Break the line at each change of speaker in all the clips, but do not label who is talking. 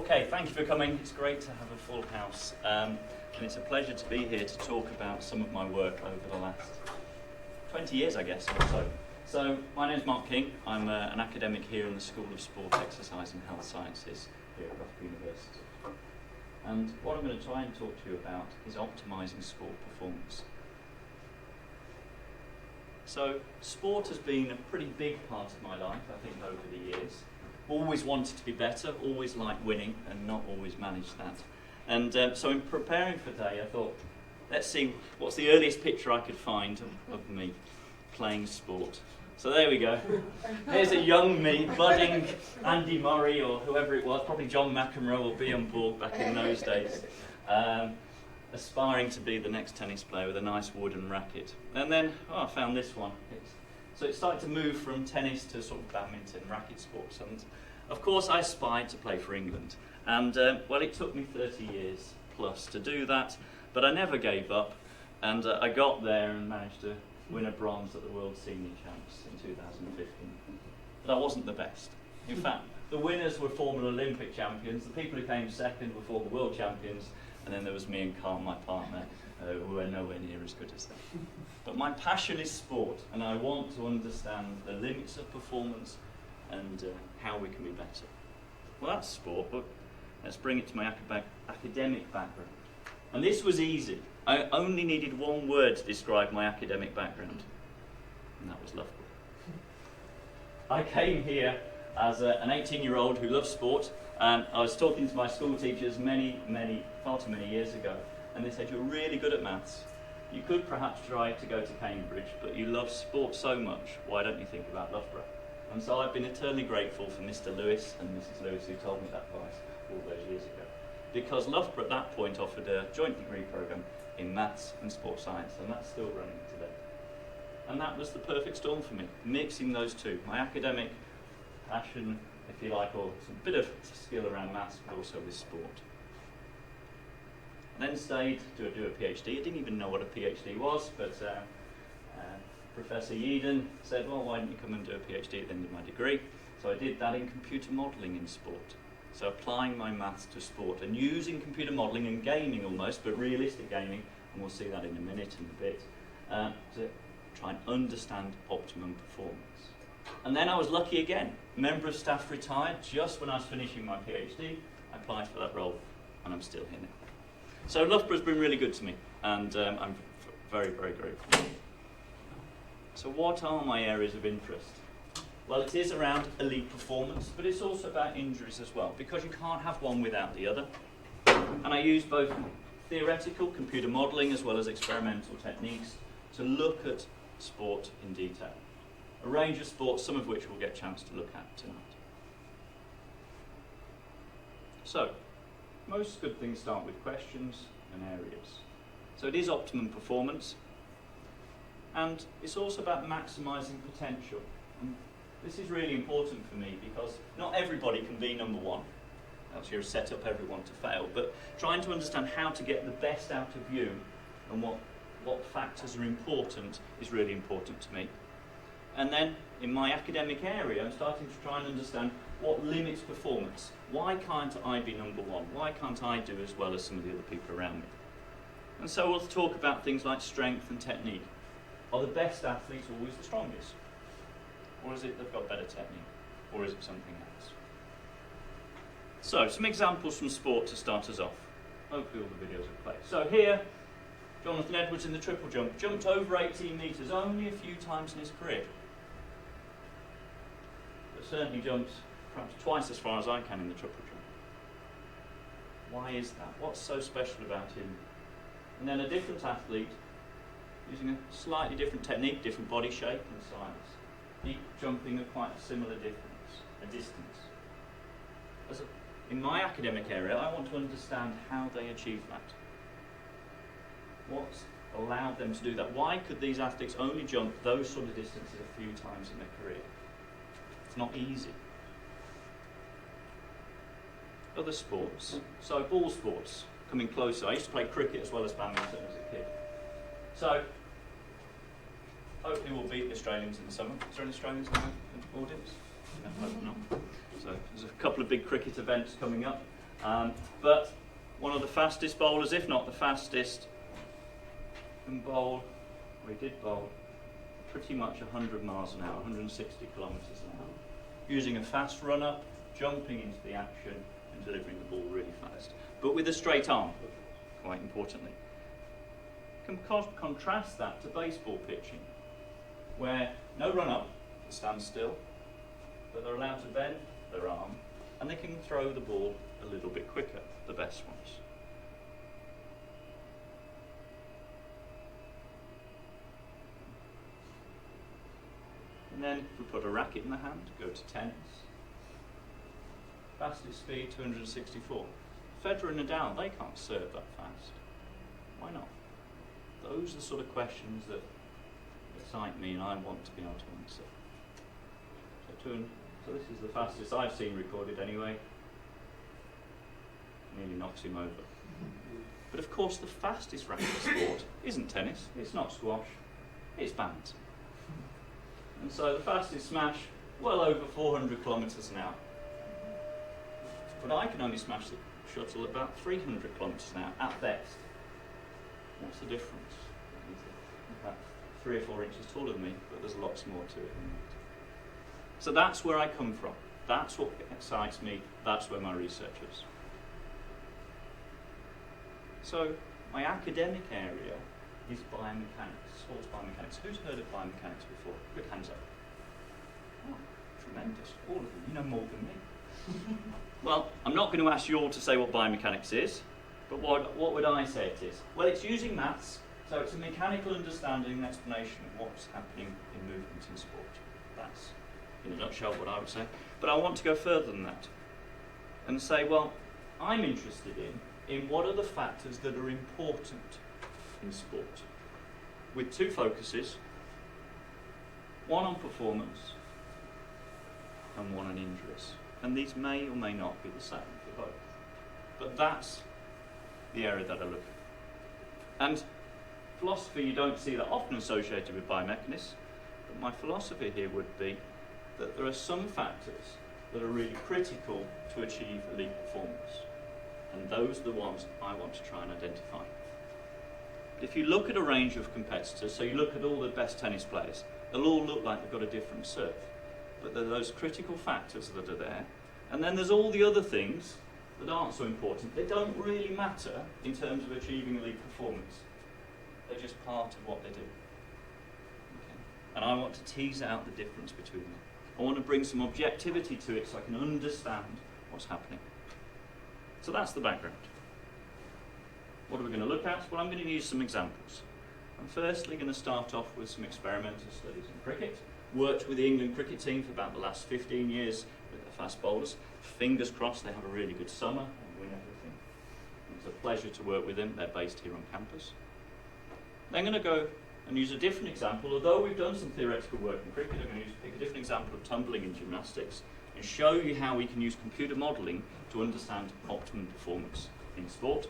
Okay, thank you for coming. It's great to have a full house. And it's a pleasure to be here to talk about some of my work over the last 20 years, I guess, or so. So, my name is Mark King. I'm an academic here in the School of Sport, Exercise and Health Sciences here at Loughborough University. And what I'm going to try and talk to you about is optimising sport performance. So, sport has been a pretty big part of my life, I think, over the years. Always wanted to be better, always liked winning, and not always managed that. And so in preparing for today, I thought, let's see what's the earliest picture I could find of me playing sport. So there we go. Here's a young me, budding Andy Murray, or whoever it was, probably John McEnroe or Bjorn Borg back in those days. Aspiring to be the next tennis player with a nice wooden racket. And then, I found this one. So it started to move from tennis to sort of badminton, racket sports. And of course I aspired to play for England. And well, it took me 30 years plus to do that, but I never gave up. And I got there and managed to win a bronze at the World Senior Champs in 2015. But I wasn't the best. In fact, the winners were former Olympic champions. The people who came second were former world champions. And then there was me and Carl, my partner, who were nowhere near as good as them. But my passion is sport, and I want to understand the limits of performance and how we can be better. Well, that's sport, but let's bring it to my academic background. And this was easy. I only needed one word to describe my academic background, and that was Loughborough. I came here as an 18-year-old who loves sport, and I was talking to my school teachers far too many years ago, and they said, you're really good at maths. You could perhaps try to go to Cambridge, but you love sport so much, why don't you think about Loughborough? And so I've been eternally grateful for Mr. Lewis and Mrs. Lewis who told me that advice all those years ago. Because Loughborough at that point offered a joint degree programme in maths and sports science, and that's still running today. And that was the perfect storm for me, mixing those two, my academic passion, if you like, or some bit of skill around maths, but also with sport. Then stayed to do a PhD. I didn't even know what a PhD was, but Professor Yeadon said, well, why don't you come and do a PhD at the end of my degree? So I did that in computer modelling in sport. So applying my maths to sport and using computer modelling and gaming almost, but realistic gaming, and we'll see that in a minute and a bit, to try and understand optimum performance. And then I was lucky again. Member of staff retired just when I was finishing my PhD. I applied for that role, and I'm still here now. So Loughborough's been really good to me, and I'm very, very grateful. So what are my areas of interest? Well, it is around elite performance, but it's also about injuries as well, because you can't have one without the other. And I use both theoretical computer modelling as well as experimental techniques to look at sport in detail. A range of sports, some of which we'll get a chance to look at tonight. So, most good things start with questions and areas. So it is optimum performance, and it's also about maximising potential. And this is really important for me because not everybody can be number one, else you're set up everyone to fail, but trying to understand how to get the best out of you and what factors are important is really important to me. And then in my academic area, I'm starting to try and understand what limits performance. Why can't I be number one? Why can't I do as well as some of the other people around me? And so we'll talk about things like strength and technique. Are the best athletes always the strongest? Or is it they've got better technique? Or is it something else? So, some examples from sport to start us off. Hopefully all the videos will play. So here, Jonathan Edwards in the triple jump, jumped over 18 metres only a few times in his career. But certainly jumped perhaps twice as far as I can in the triple jump. Why is that? What's so special about him? And then a different athlete, using a slightly different technique, different body shape and size, he jumping at quite a similar distance. In my academic area, I want to understand how they achieve that. What's allowed them to do that? Why could these athletes only jump those sort of distances a few times in their career? It's not easy. Other sports. So ball sports, coming closer. I used to play cricket as well as badminton as a kid. So hopefully we'll beat the Australians in the summer. Is there any Australians in the audience? I hope not. So there's a couple of big cricket events coming up. But one of the fastest bowlers, if not the fastest, can bowl, or he did bowl, pretty much 100 miles an hour, 160 kilometres an hour, using a fast run-up, jumping into the action and delivering the ball really fast. But with a straight arm, quite importantly. Contrast that to baseball pitching, where no run-up, they stand still, but they're allowed to bend their arm, and they can throw the ball a little bit quicker, the best ones. And then if we put a racket in the hand, go to tennis. Fastest speed, 264. Federer and Nadal, they can't serve that fast. Why not? Those are the sort of questions that excite me and I want to be able to answer. So this is the fastest I've seen recorded anyway. Nearly knocks him over. But of course the fastest racket sport isn't tennis, it's not squash, it's badminton. And so the fastest smash, well over 400 kilometres an hour. But I can only smash the shuttle at about 300 kilometres an hour at best. What's the difference? He's about 3 or 4 inches taller than me, but there's lots more to it than that. So that's where I come from. That's what excites me. That's where my research is. So my academic area is biomechanics, sports biomechanics. Who's heard of biomechanics before? Quick hands up. Oh, tremendous. All of you. You know more than me. Well, I'm not going to ask you all to say what biomechanics is, but what would I say it is? Well, it's using maths, so it's a mechanical understanding and explanation of what's happening in movement in sport. That's, in a nutshell, what I would say. But I want to go further than that and say, well, I'm interested in what are the factors that are important in sport, with 2 focuses, one on performance and one on injuries. And these may or may not be the same for both. But that's the area that I look at. And philosophy, you don't see that often associated with biomechanics, but my philosophy here would be that there are some factors that are really critical to achieve elite performance. And those are the ones I want to try and identify. If you look at a range of competitors, so you look at all the best tennis players, they'll all look like they've got a different serve. But there are those critical factors that are there. And then there's all the other things that aren't so important. They don't really matter in terms of achieving elite performance. They're just part of what they do. Okay. And I want to tease out the difference between them. I want to bring some objectivity to it so I can understand what's happening. So that's the background. What are we going to look at? Well, I'm going to use some examples. I'm firstly going to start off with some experimental studies in cricket. Worked with the England cricket team for about the last 15 years with the fast bowlers. Fingers crossed they have a really good summer and win everything. It's a pleasure to work with them. They're based here on campus. Then I'm going to go and use a different example. Although we've done some theoretical work in cricket, I'm going to pick a different example of tumbling in gymnastics and show you how we can use computer modelling to understand optimum performance in sport.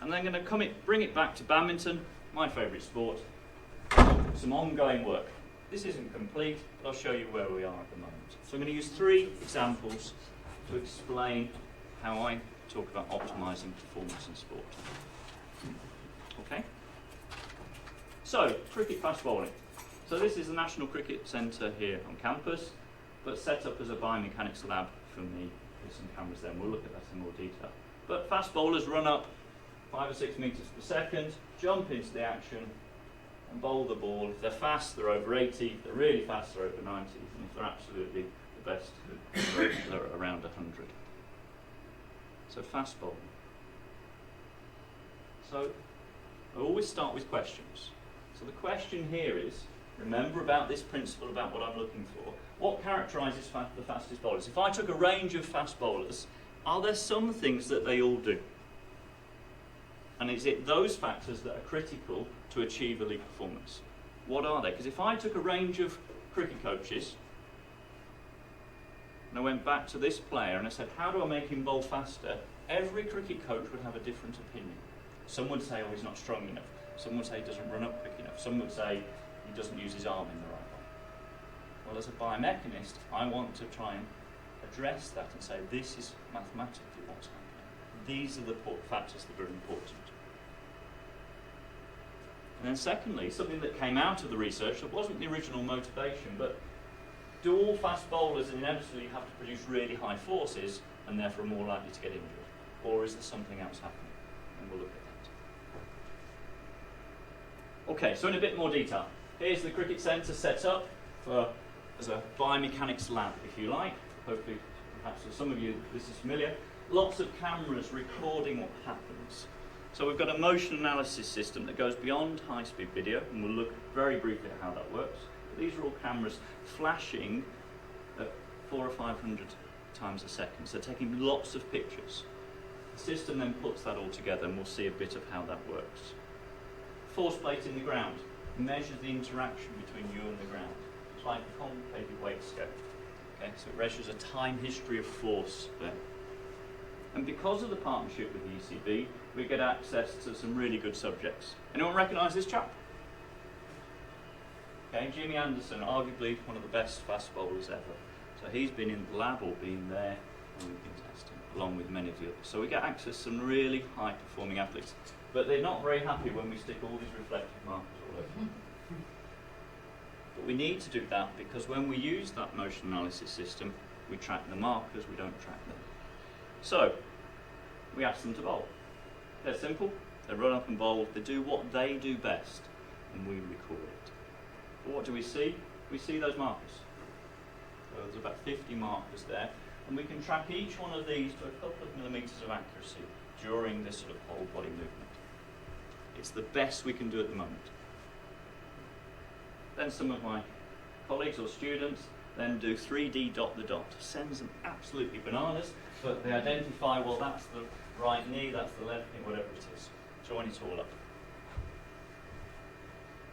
And then I'm going to bring it back to badminton, my favourite sport, some ongoing work. This isn't complete, but I'll show you where we are at the moment. So I'm going to use 3 examples to explain how I talk about optimising performance in sport. Okay? So, cricket fast bowling. So this is the National Cricket Centre here on campus, but set up as a biomechanics lab for me with some cameras there, and we'll look at that in more detail. But fast bowlers run up 5 or 6 metres per second, jump into the action, and bowl the ball. If they're fast, they're over 80. If they're really fast, they're over 90. And if they're absolutely the best, they're around 100. So fast bowling. So I always start with questions. So the question here is, remember about this principle about what I'm looking for. What characterises the fastest bowlers? If I took a range of fast bowlers, are there some things that they all do? And is it those factors that are critical to achieve elite performance? What are they? Because if I took a range of cricket coaches and I went back to this player and I said, how do I make him bowl faster? Every cricket coach would have a different opinion. Some would say, oh, he's not strong enough. Some would say he doesn't run up quick enough. Some would say he doesn't use his arm in the right way. Well, as a biomechanist, I want to try and address that and say, this is mathematically what's happening. These are the factors that are important. And then secondly, something that came out of the research that wasn't the original motivation, but do all fast bowlers inevitably have to produce really high forces and therefore are more likely to get injured? Or is there something else happening? And we'll look at that. Okay, so in a bit more detail. Here's the cricket centre set up as a biomechanics lab, if you like. Hopefully, perhaps for some of you, this is familiar. Lots of cameras recording what happens. So we've got a motion analysis system that goes beyond high-speed video, and we'll look very briefly at how that works. But these are all cameras flashing at 400 or 500 times a second, so taking lots of pictures. The system then puts that all together, and we'll see a bit of how that works. Force plate in the ground measures the interaction between you and the ground. It's like a complicated weight scale. Okay, so it measures a time history of force there. And because of the partnership with the ECB, we get access to some really good subjects. Anyone recognise this chap? Okay, Jimmy Anderson, arguably one of the best fast bowlers ever. So he's been in the lab or been there, and we've been testing, along with many of the others. So we get access to some really high-performing athletes. But they're not very happy when we stick all these reflective markers all over them. But we need to do that because when we use that motion analysis system, we track the markers, we don't track them. So, we ask them to bowl. They're simple, they run up and bowl, they do what they do best, and we record it. But what do we see? We see those markers. So there's about 50 markers there, and we can track each one of these to a couple of millimetres of accuracy during this sort of whole body movement. It's the best we can do at the moment. Then some of my colleagues or students then do 3D dot the dot. Sends them absolutely bananas, but they identify, well, that's the right knee, that's the left knee, whatever it is. Join it all up.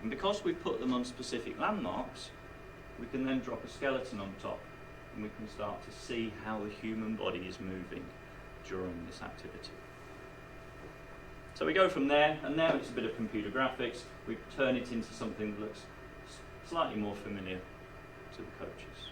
And because we put them on specific landmarks, we can then drop a skeleton on top, and we can start to see how the human body is moving during this activity. So we go from there, and now it's a bit of computer graphics. We turn it into something that looks slightly more familiar to the coaches.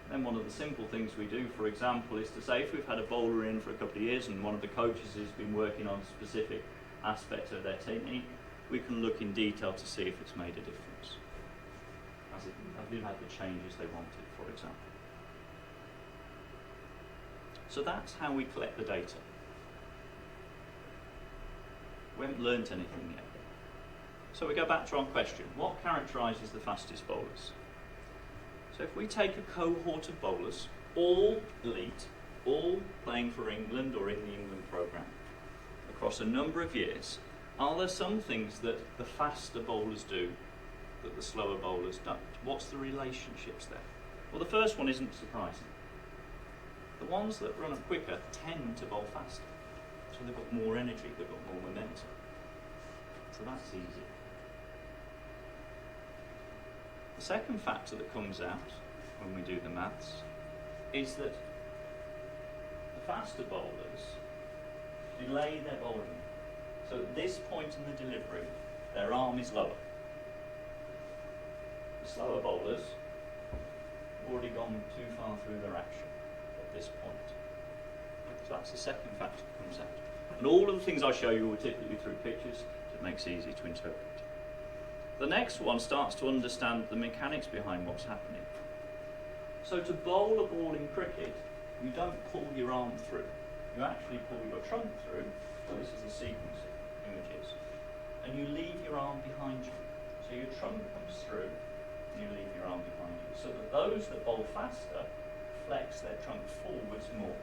Then one of the simple things we do, for example, is to say if we've had a bowler in for a couple of years and one of the coaches has been working on a specific aspect of their technique, we can look in detail to see if it's made a difference. Have they had the changes they wanted, for example? So that's how we collect the data. We haven't learnt anything yet. So we go back to our question. What characterises the fastest bowlers? So if we take a cohort of bowlers, all elite, all playing for England or in the England programme, across a number of years, are there some things that the faster bowlers do that the slower bowlers don't? What's the relationships there? Well, the first one isn't surprising. The ones that run up quicker tend to bowl faster. So they've got more energy, they've got more momentum. So that's easy. The second factor that comes out when we do the maths is that the faster bowlers delay their bowling. So at this point in the delivery, their arm is lower. The slower bowlers have already gone too far through their action at this point. So that's the second factor that comes out. And all of the things I show you are typically through pictures, so it makes it easy to interpret. The next one starts to understand the mechanics behind what's happening. So to bowl a ball in cricket, you don't pull your arm through. You actually pull your trunk through. So this is the sequence of images. And you leave your arm behind you. So your trunk comes through, and you leave your arm behind you. So that those that bowl faster flex their trunk forwards more,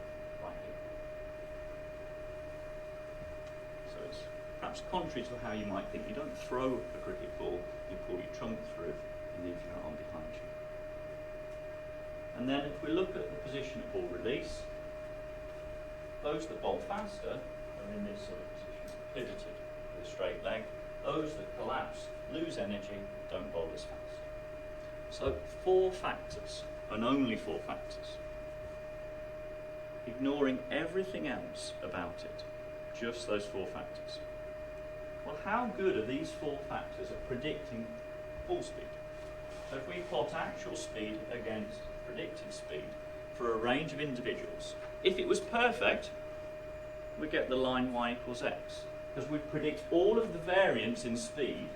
like here. So it's perhaps contrary to how you might think. You don't throw a cricket ball, you pull your trunk through and leave your arm behind you. And then if we look at the position of ball release, those that bowl faster are in this sort of position, pivoted with a straight leg. Those that collapse, lose energy, don't bowl as fast. So 4 factors, and only 4 factors. Ignoring everything else about it, just those 4 factors. Well, how good are these 4 factors at predicting ball speed? So if we plot actual speed against predicted speed for a range of individuals, if it was perfect, we get the line y equals x, because we predict all of the variance in speed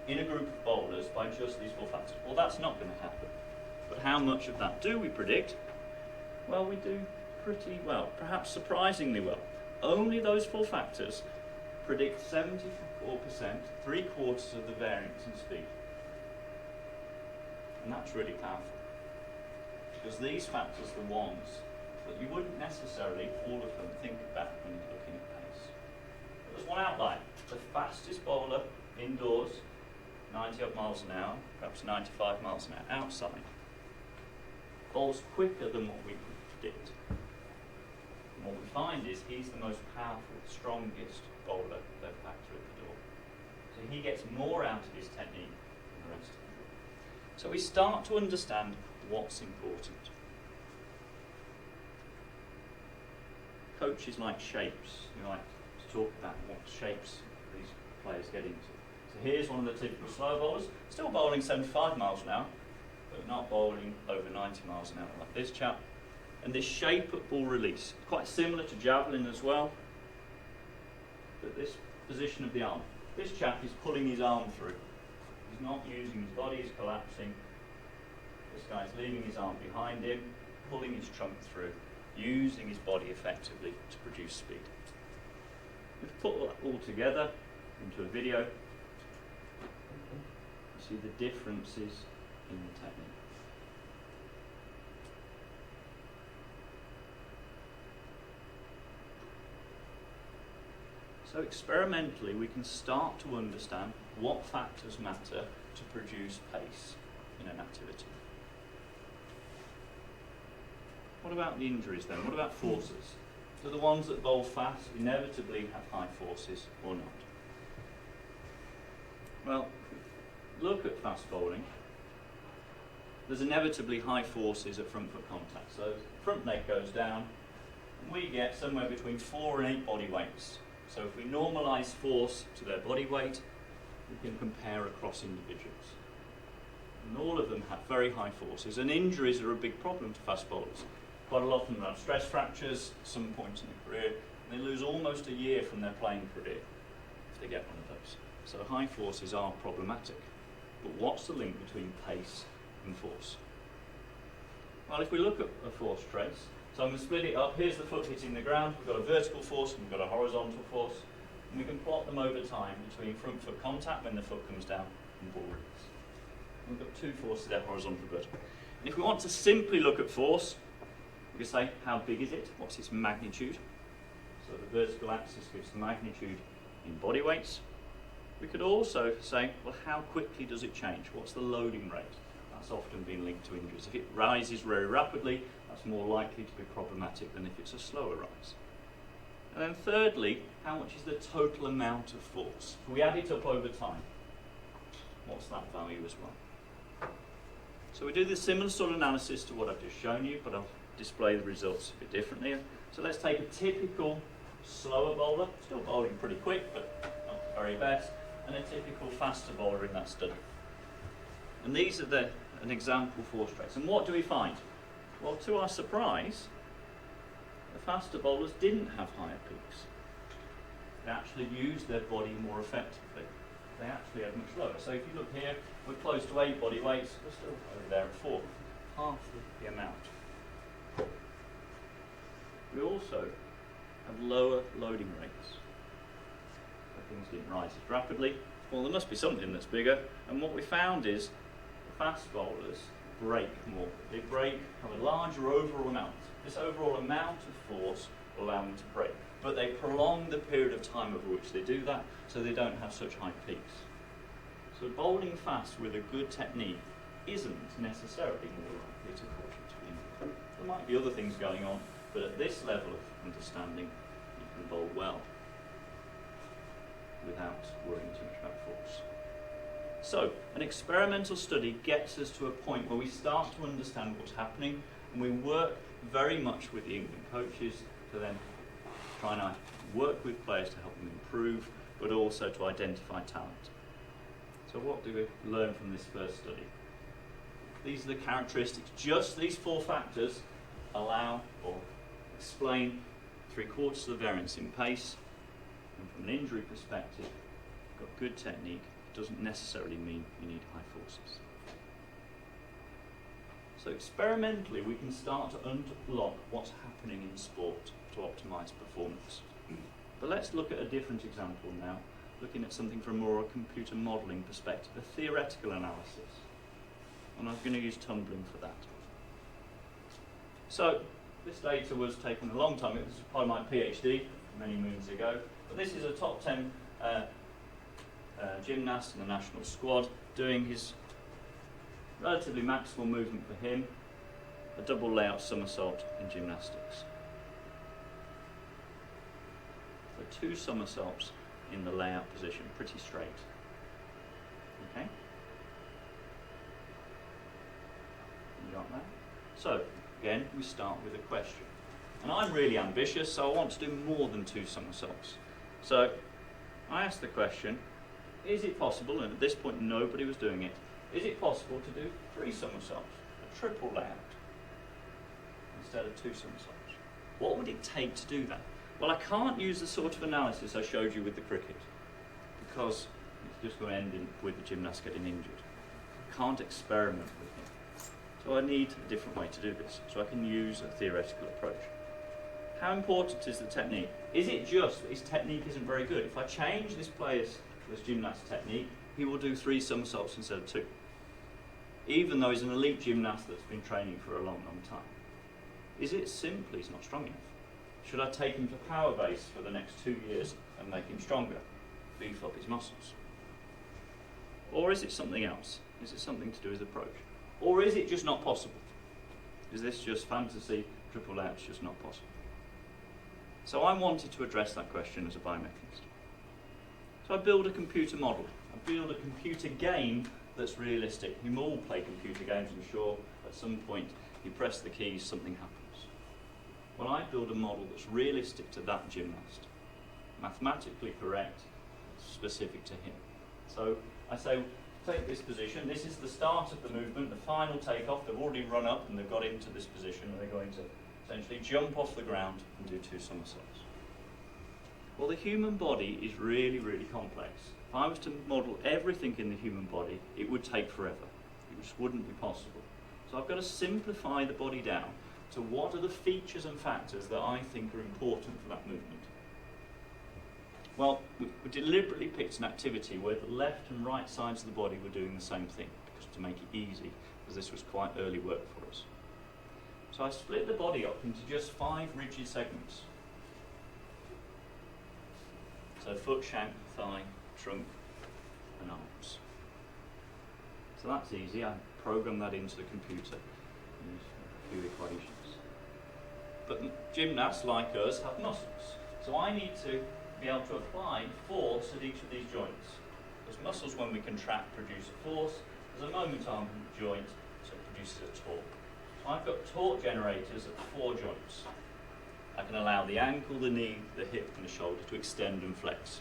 in a group of bowlers by just these four factors. Well, that's not going to happen. But how much of that do we predict? Well, we do pretty well, perhaps surprisingly well. Only those four factors predict 74%, 3/4 of the variance in speed. And that's really powerful, because these factors are the ones that you wouldn't necessarily, all of them, think about when you're looking at pace. There's one outlier. The fastest bowler indoors, 90 odd miles an hour, perhaps 95 miles an hour outside, bowls quicker than what we could predict. And what we find is he's the most powerful, strongest bowler per factor at the door. So he gets more out of his technique than the rest of the group. So we start to understand what's important. Coaches like shapes. We like to talk about what shapes these players get into. So here's one of the typical slow bowlers, still bowling 75 miles an hour, but not bowling over 90 miles an hour like this chap. And this shape at ball release, quite similar to javelin as well, but this position of the arm. This chap is pulling his arm through. He's not using his body, he's collapsing. This guy's leaving his arm behind him, pulling his trunk through, using his body effectively to produce speed. We've put that all together into a video. You see the differences in the technique. So experimentally we can start to understand what factors matter to produce pace in an activity. What about the injuries then? What about forces? Do the ones that bowl fast inevitably have high forces or not? Well, look at fast bowling. There's inevitably high forces at front foot contact. So front leg goes down and we get somewhere between 4 and 8 body weights. So if we normalise force to their body weight, we can compare across individuals. And all of them have very high forces, and injuries are a big problem to fast bowlers. Quite a lot of them have stress fractures at some point in their career, and they lose almost a year from their playing career if they get one of those. So high forces are problematic. But what's the link between pace and force? Well, if we look at a force trace, so I'm going to split it up. Here's the foot hitting the ground. We've got a vertical force and we've got a horizontal force. And we can plot them over time between front foot contact when the foot comes down and ball release. We've got two forces there, horizontal and vertical. And if we want to simply look at force, we can say, how big is it? What's its magnitude? So the vertical axis gives the magnitude in body weights. We could also say, well, how quickly does it change? What's the loading rate? That's often been linked to injuries. If it rises very rapidly, that's more likely to be problematic than if it's a slower rise. And then thirdly, how much is the total amount of force? If we add it up over time, what's that value as well? So we do the similar sort of analysis to what I've just shown you, but I'll display the results a bit differently. So let's take a typical slower bowler, still bowling pretty quick, but not the very best, and a typical faster bowler in that study. And these are an example force trace. And what do we find? Well, to our surprise, the faster bowlers didn't have higher peaks. They actually used their body more effectively. They actually had much lower. So if you look here, we're close to 8 body weights, we're still over there at 4, half the amount. We also have lower loading rates. So things didn't rise as rapidly. Well, there must be something that's bigger. And what we found is the fast bowlers break more. They break, have a larger overall amount. This overall amount of force will allow them to break. But they prolong the period of time over which they do that, so they don't have such high peaks. So bowling fast with a good technique isn't necessarily more likely to cause you to be injured. There might be other things going on, but at this level of understanding, you can bowl well without worrying too much about force. So, an experimental study gets us to a point where we start to understand what's happening, and we work very much with the England coaches to then try and work with players to help them improve, but also to identify talent. So So what do we learn from this first study? These are the characteristics. Just these 4 factors allow or explain 3/4 of the variance in pace. And from an injury perspective, you've got good technique. It doesn't necessarily mean you need high forces. So experimentally, we can start to unlock what's happening in sport to optimise performance. But let's look at a different example now, looking at something from more a computer modelling perspective, a theoretical analysis. And I'm going to use tumbling for that. So this data was taken a long time. It was part of my PhD many moons ago. But this is a top 10 gymnast in the national squad doing his relatively maximal movement for him, a double layout somersault in gymnastics. So 2 somersaults in the layout position, pretty straight. Okay? You got that? So, again, we start with a question. And I'm really ambitious, so I want to do more than 2 somersaults. So, I asked the question, is it possible, and at this point nobody was doing it, is it possible to do 3 somersaults, a triple layout, instead of 2 somersaults? What would it take to do that? Well, I can't use the sort of analysis I showed you with the cricket, because it's just going to end with the gymnast getting injured. I can't experiment with him. So I need a different way to do this, so I can use a theoretical approach. How important is the technique? Is it just that his technique isn't very good? If I change this gymnast's technique, he will do 3 somersaults instead of 2. Even though he's an elite gymnast that's been training for a long, long time. Is it simply he's not strong enough? Should I take him to power base for the next 2 years and make him stronger? Beef up his muscles? Or is it something else? Is it something to do with approach? Or is it just not possible? Is this just fantasy, triple out's just not possible? So I wanted to address that question as a biomechanist. So I build a computer model. I build a computer game that's realistic. You all play computer games, I'm sure. At some point, you press the keys, something happens. Well, I build a model that's realistic to that gymnast, mathematically correct, specific to him. So I say, take this position. This is the start of the movement, the final takeoff. They've already run up and they've got into this position, and they're going to essentially jump off the ground and do 2 somersaults. Well, the human body is really, really complex. If I was to model everything in the human body, it would take forever. It just wouldn't be possible. So I've got to simplify the body down to what are the features and factors that I think are important for that movement. Well, we deliberately picked an activity where the left and right sides of the body were doing the same thing, because to make it easy, because this was quite early work for us. So I split the body up into just 5 rigid segments. So foot, shank, thigh, trunk, and arms. So that's easy. I program that into the computer and use a few equations. But gymnasts like us have muscles. So I need to be able to apply force at each of these joints. Because muscles, when we contract, produce a force. There's a moment arm joint, so it produces a torque. So I've got torque generators at 4 joints. I can allow the ankle, the knee, the hip and the shoulder to extend and flex.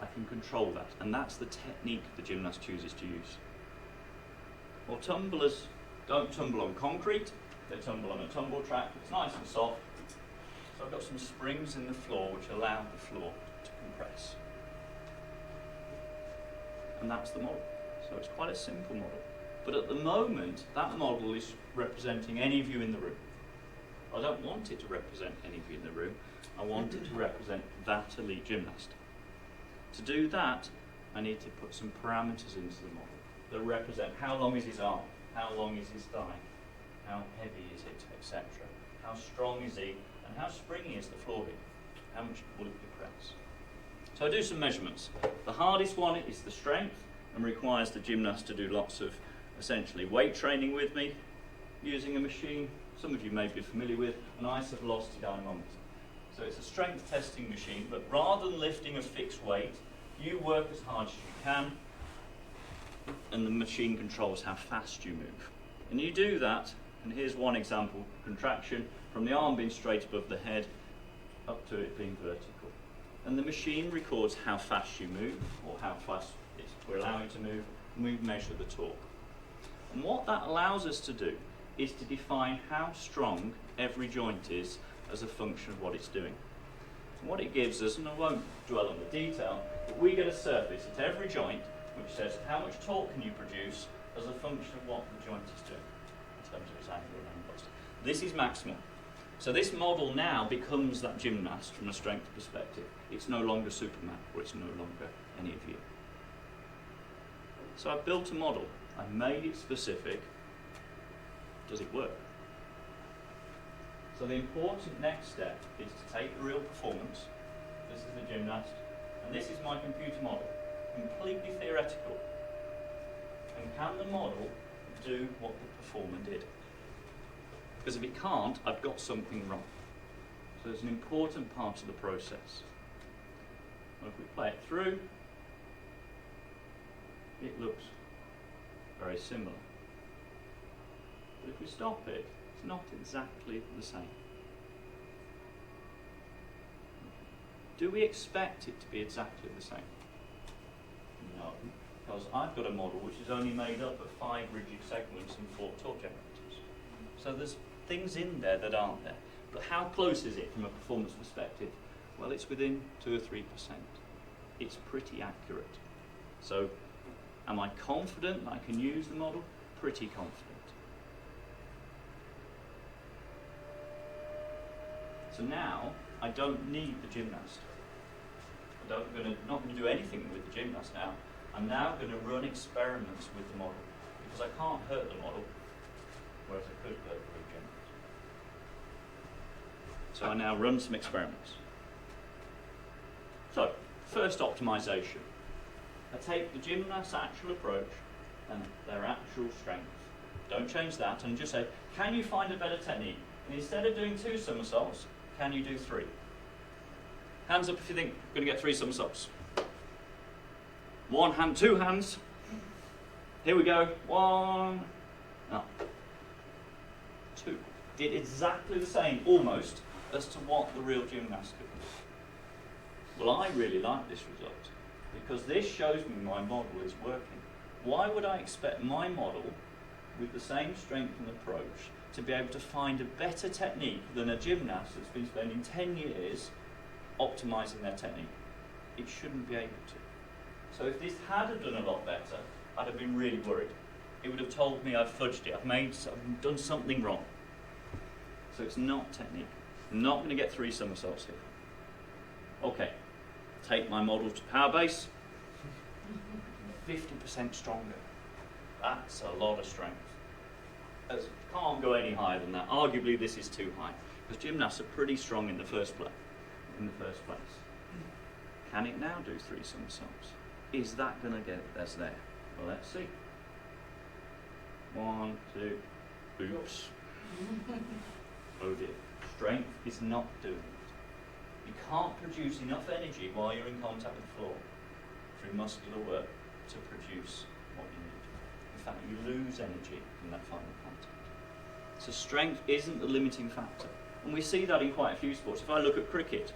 I can control that, and that's the technique the gymnast chooses to use. Well, tumblers don't tumble on concrete, they tumble on a tumble track. It's nice and soft. So I've got some springs in the floor which allow the floor to compress. And that's the model. So it's quite a simple model. But at the moment, that model is representing any of you in the room. I don't want it to represent any of you in the room. I want it to represent that elite gymnast. To do that, I need to put some parameters into the model that represent how long is his arm, how long is his thigh, how heavy is it, etc. How strong is he, and how springy is the floor here? How much will it compress? So I do some measurements. The hardest one is the strength, and requires the gymnast to do lots of essentially weight training with me, using a machine some of you may be familiar with, an isovelocity dynamometer. So it's a strength testing machine, but rather than lifting a fixed weight, you work as hard as you can, and the machine controls how fast you move. And you do that, and here's one example, contraction, from the arm being straight above the head up to it being vertical. And the machine records how fast you move, or how fast we're allowing to move, and we measure the torque. And what that allows us to do is to define how strong every joint is as a function of what it's doing. And what it gives us, and I won't dwell on the detail, but we get a surface at every joint which says how much torque can you produce as a function of what the joint is doing in terms of its angular velocity. This is maximal. So this model now becomes that gymnast from a strength perspective. It's no longer Superman, or it's no longer any of you. So I've built a model. I made it specific. Does it work? So the important next step is to take the real performance. This is the gymnast, and this is my computer model. Completely theoretical. And can the model do what the performer did? Because if it can't, I've got something wrong. So it's an important part of the process. Well, if we play it through, it looks very similar. But if we stop it, it's not exactly the same. Do we expect it to be exactly the same? No, because I've got a model which is only made up of 5 rigid segments and 4 torque generators. So there's things in there that aren't there. But how close is it from a performance perspective? Well, it's within 2 or 3%. It's pretty accurate. So am I confident that I can use the model? Pretty confident. So now I don't need the gymnast. I'm not going to do anything with the gymnast now. I'm now going to run experiments with the model because I can't hurt the model, whereas I could hurt the gymnast. So I now run some experiments. So, first optimization. I take the gymnast's actual approach and their actual strength. Don't change that, and just say, can you find a better technique? And instead of doing 2 somersaults, can you do 3? Hands up if you think you're going to get 3 somersaults. 1 hand, 2 hands. Here we go. 1, up. 2. Did exactly the same, almost, as to what the real gymnast could do. Well, I really like this result, because this shows me my model is working. Why would I expect my model, with the same strength and approach, to be able to find a better technique than a gymnast that's been spending 10 years optimizing their technique? It shouldn't be able to. So if this had done a lot better, I'd have been really worried. It would have told me I've fudged it, I've done something wrong. So it's not technique. I'm not going to get 3 somersaults here. Okay, take my model to power base. 50% stronger. That's a lot of strength. Can't go any higher than that. Arguably this is too high, because gymnasts are pretty strong in the first place. Can it now do 3 somersaults? Is that going to get us there? Well, let's see. 1, 2, oops. Oh dear. Strength is not doing it. You can't produce enough energy while you're in contact with the floor through muscular work to produce what you need. In fact, you lose energy in that final contact. So strength isn't the limiting factor. And we see that in quite a few sports. If I look at cricket,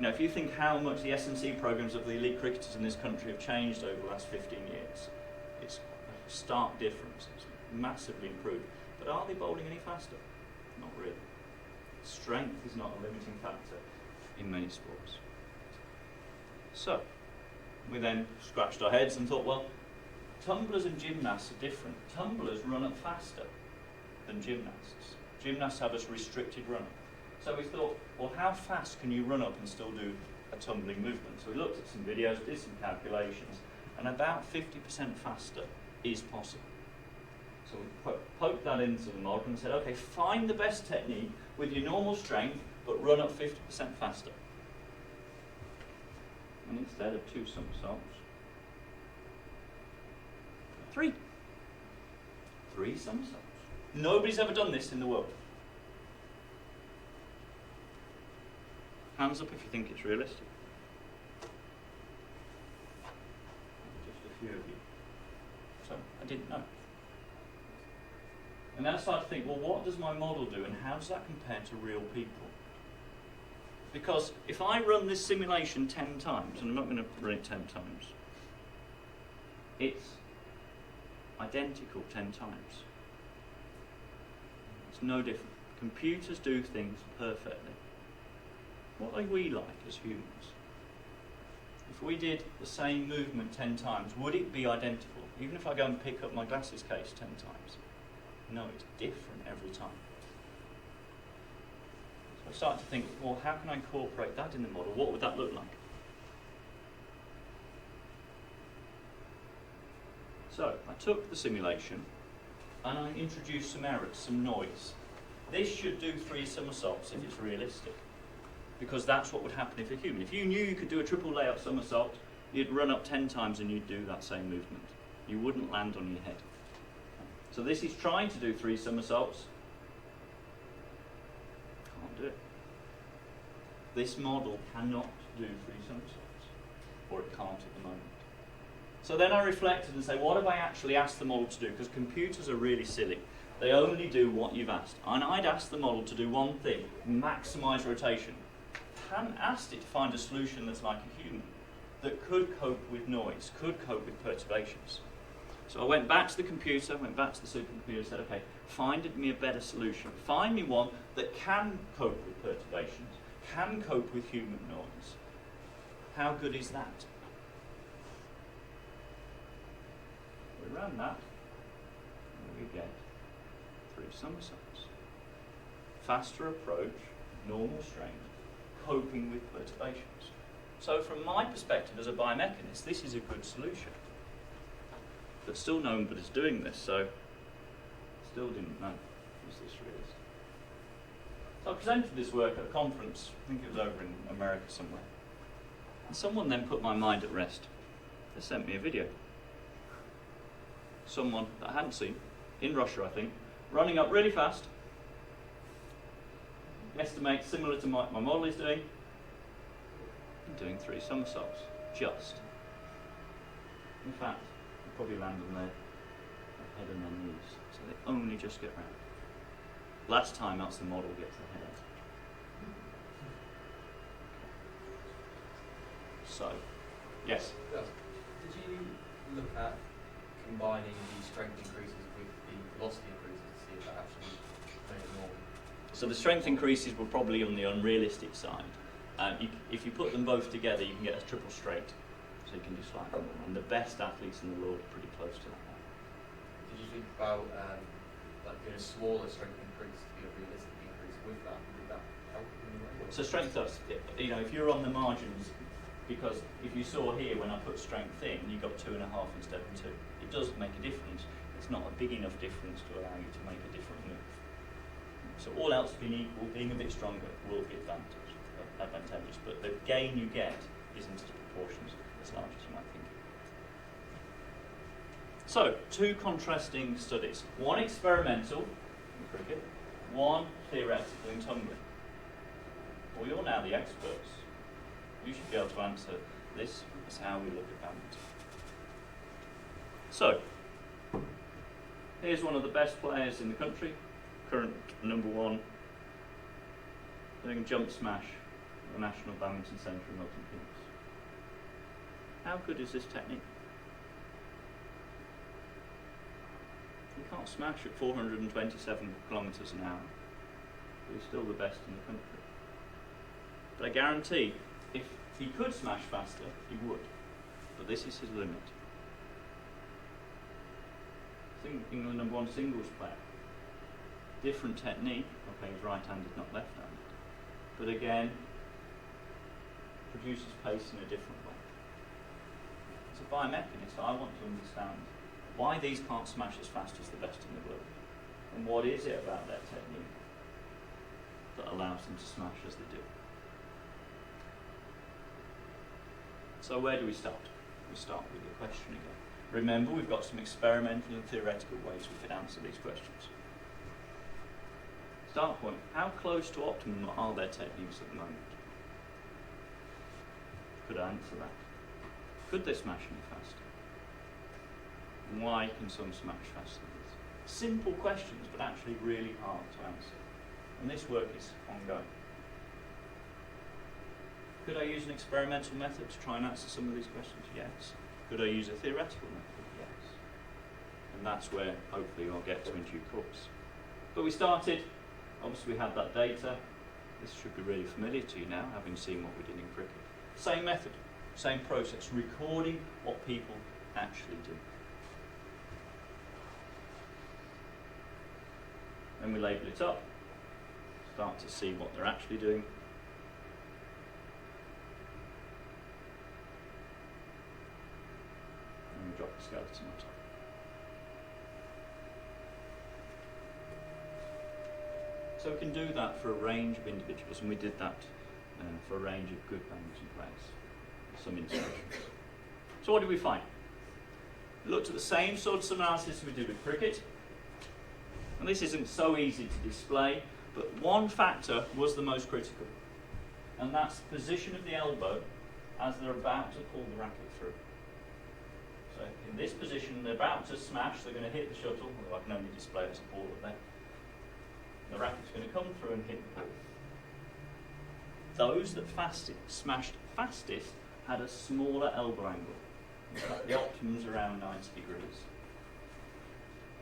if you think how much the S&C programs of the elite cricketers in this country have changed over the last 15 years, it's a stark difference. It's massively improved. But are they bowling any faster? Not really. Strength is not a limiting factor in many sports. So, we then scratched our heads and thought, well, tumblers and gymnasts are different. Tumblers run up faster than gymnasts. Gymnasts have a restricted run up. So we thought, well, how fast can you run up and still do a tumbling movement? So we looked at some videos, did some calculations, and about 50% faster is possible. So we poked that into the model and said, okay, find the best technique with your normal strength, but run up 50% faster. And instead of 2 somersaults, 3. 3 somersaults. Nobody's ever done this in the world. Hands up if you think it's realistic. Just a few of you. So I didn't know. And then I started to think, well, what does my model do and how does that compare to real people? Because if I run this simulation 10 times, and I'm not going to run it 10 times, it's identical 10 times. It's no different. Computers do things perfectly. What are we like as humans? If we did the same movement 10 times, would it be identical? Even if I go and pick up my glasses case 10 times? No, it's different every time. So I started to think, well, how can I incorporate that in the model? What would that look like? So I took the simulation and I introduced some errors, some noise. This should do 3 somersaults if it's realistic, because that's what would happen if you're human. If you knew you could do a triple layout somersault, you'd run up 10 times and you'd do that same movement. You wouldn't land on your head. So this is trying to do 3 somersaults. Can't do it. This model cannot do 3 somersaults, or it can't at the moment. So then I reflected and say, what have I actually asked the model to do? Because computers are really silly. They only do what you've asked. And I'd asked the model to do one thing, maximise rotation. I hadn't asked it to find a solution that's like a human, that could cope with noise, could cope with perturbations. So I went back to the computer, went back to the supercomputer and said, okay, find me a better solution. Find me one that can cope with perturbations, can cope with human noise. How good is that? We ran that, and we get 3 somersaults. Faster approach, normal strength, coping with perturbations. So from my perspective as a biomechanist, this is a good solution. But still nobody's doing this, so still didn't know, is this realistic? So I presented this work at a conference, I think it was over in America somewhere. And someone then put my mind at rest. They sent me a video. Someone that I hadn't seen, in Russia I think, running up really fast, estimate similar to my model is doing, and doing 3 somersaults, just. In fact, they probably land on their head and their knees, so they only just get round. Last time else the model gets the head out. So, yes?
Did you look at combining the strength increases with the velocity increases to see if that actually made it more?
So the strength increases were probably on the unrealistic side. If you put them both together, you can get a triple straight, so you can do slightly more. And the best athletes in the world are pretty close to that now.
Did you think about like doing a smaller strength increase to be a realistic increase with that? Would that help in any way?
So strength does. You know, if you're on the margins, because if you saw here when I put strength in, you got 2.5 instead of 2. It does make a difference. It's not a big enough difference to allow you to make a different move. So all else being equal, being a bit stronger will be advantageous, but the gain you get isn't as proportions as large as you might think. So, 2 contrasting studies. One experimental in cricket, one theoretical in tumbling. Well, you're now the experts. You should be able to answer this as how we look at badminton. So, here's one of the best players in the country, current #1, doing a jump smash at the National Badminton Centre in Milton Keynes. How good is this technique? You can't smash at 427 kilometres an hour, but he's still the best in the country. But I guarantee, if he could smash faster, he would. But this is his limit. England #1 singles player. Different technique. Okay, he's right-handed, not left-handed. But again, produces pace in a different way. As a biomechanist, I want to understand why these can't smash as fast as the best in the world. And what is it about their technique that allows them to smash as they do? So where do we start? We start with the question again. Remember, we've got some experimental and theoretical ways we could answer these questions. Start point, how close to optimum are their techniques at the moment? Could I answer that? Could they smash any faster? And why can some smash faster than others? Simple questions, but actually really hard to answer. And this work is ongoing. Could I use an experimental method to try and answer some of these questions? Yes. Could I use a theoretical method? Yes. And that's where hopefully I'll get to in due course. But we started, obviously we had that data. This should be really familiar to you now, having seen what we did in cricket. Same method, same process, recording what people actually do. Then we label it up, start to see what they're actually doing. And we drop the skeleton on top. So we can do that for a range of individuals, and we did that for a range of good badminton players. Some illustrations. So what did we find? We looked at the same sorts of analysis we did with cricket. And this isn't so easy to display, but one factor was the most critical. And that's the position of the elbow as they're about to pull the racket through. So in this position, they're about to smash, they're going to hit the shuttle, although I can only display it as a ball up there. The racket's going to come through and hit the ball. Those that smashed fastest had a smaller elbow angle. In fact, the optimum's around 90 degrees.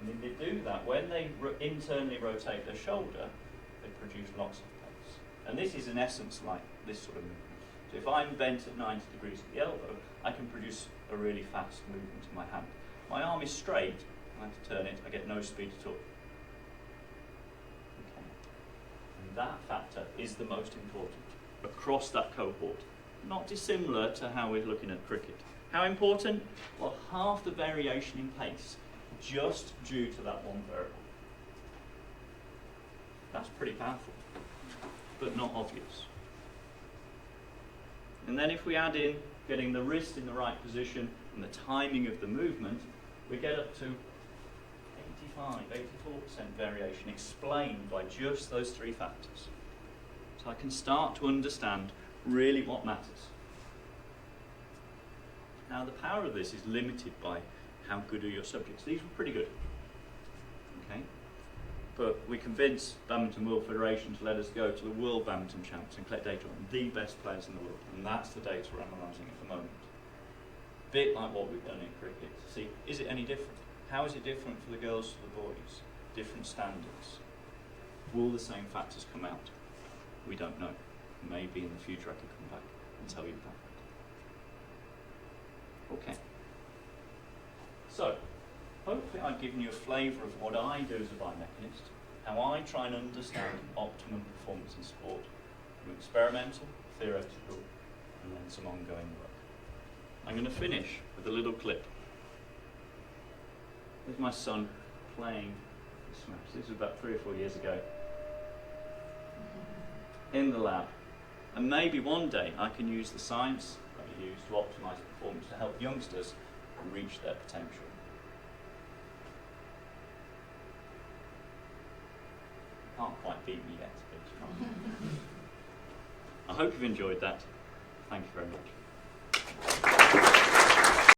And if they do that, when they internally rotate their shoulder, they produce lots of pace. And this is in essence like this sort of movement. So if I'm bent at 90 degrees at the elbow, I can produce a really fast movement in my hand. My arm is straight, I have to turn it, I get no speed at all. Okay. And that factor is the most important across that cohort. Not dissimilar to how we're looking at cricket. How important? Well, half the variation in pace, just due to that one variable. That's pretty powerful, but not obvious. And then if we add in getting the wrist in the right position and the timing of the movement, we get up to 84% variation explained by just those three factors. So I can start to understand really what matters. Now the power of this is limited by how good are your subjects. These were pretty good. Okay? But we convinced Badminton World Federation to let us go to the World Badminton Champs and collect data on the best players in the world. And that's the data we're analysing at the moment. Bit like what we've done in cricket. See, is it any different? How is it different for the girls to the boys? Different standards. Will the same factors come out? We don't know. Maybe in the future I could come back and tell you about that. Okay. So, hopefully I've given you a flavour of what I do as a biomechanist, how I try and understand optimum performance in sport, from experimental, theoretical, and then some ongoing work. I'm going to finish with a little clip. There's my son playing the smash. This was about 3 or 4 years ago in the lab. And maybe one day I can use the science that we use to optimise performance to help youngsters reach their potential. You can't quite beat me yet, but I hope you've enjoyed that. Thank you very much.